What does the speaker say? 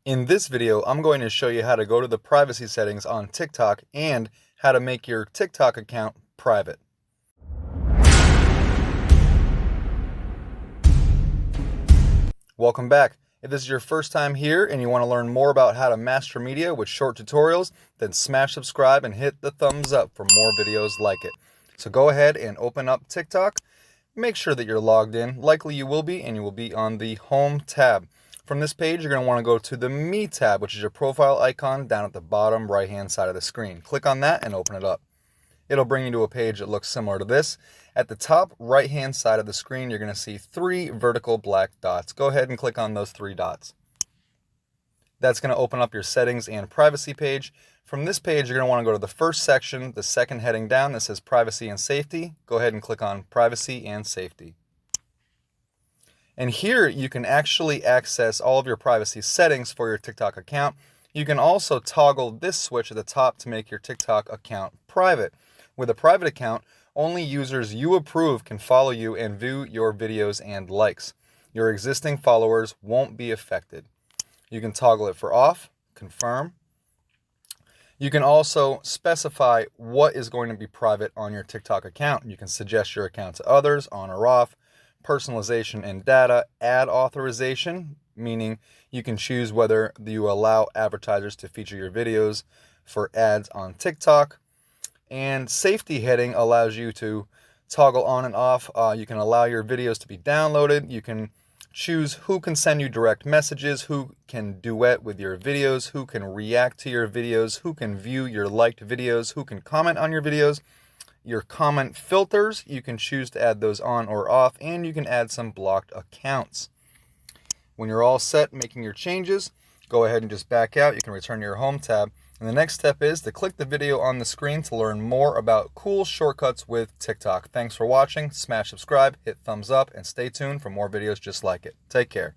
In this video, I'm going to show you how to go to the privacy settings on TikTok and how to make your TikTok account private. Welcome back. If this is your first time here and you want to learn more about how to master media with short tutorials, then smash subscribe and hit the thumbs up for more videos like it. So go ahead and open up TikTok. Make sure that you're logged in. Likely you will be, and you will be on the Home tab. From this page, you're going to want to go to the Me tab, which is your profile icon down at the bottom right-hand side of the screen. Click on that and open it up. It'll bring you to a page that looks similar to this. At the top right-hand side of the screen, you're going to see 3 vertical black dots. Go ahead and click on those 3 dots. That's going to open up your settings and privacy page. From this page, you're going to want to go to the first section, the second heading down that says Privacy and Safety. Go ahead and click on Privacy and Safety. And here you can actually access all of your privacy settings for your TikTok account. You can also toggle this switch at the top to make your TikTok account private. With a private account, only users you approve can follow you and view your videos and likes. Your existing followers won't be affected. You can toggle it for off, confirm. You can also specify what is going to be private on your TikTok account. You can suggest your account to others, on or off. Personalization and data, ad authorization, meaning you can choose whether you allow advertisers to feature your videos for ads on TikTok. And safety heading allows you to toggle on and off. You can allow your videos to be downloaded. You can choose who can send you direct messages, who can duet with your videos, who can react to your videos, who can view your liked videos, who can comment on your videos. Your comment filters, you can choose to add those on or off, and you can add some blocked accounts. When you're all set making your changes, go ahead and just back out. You can return to your Home tab. And the next step is to click the video on the screen to learn more about cool shortcuts with TikTok. Thanks for watching. Smash subscribe, hit thumbs up, and stay tuned for more videos just like it. Take care.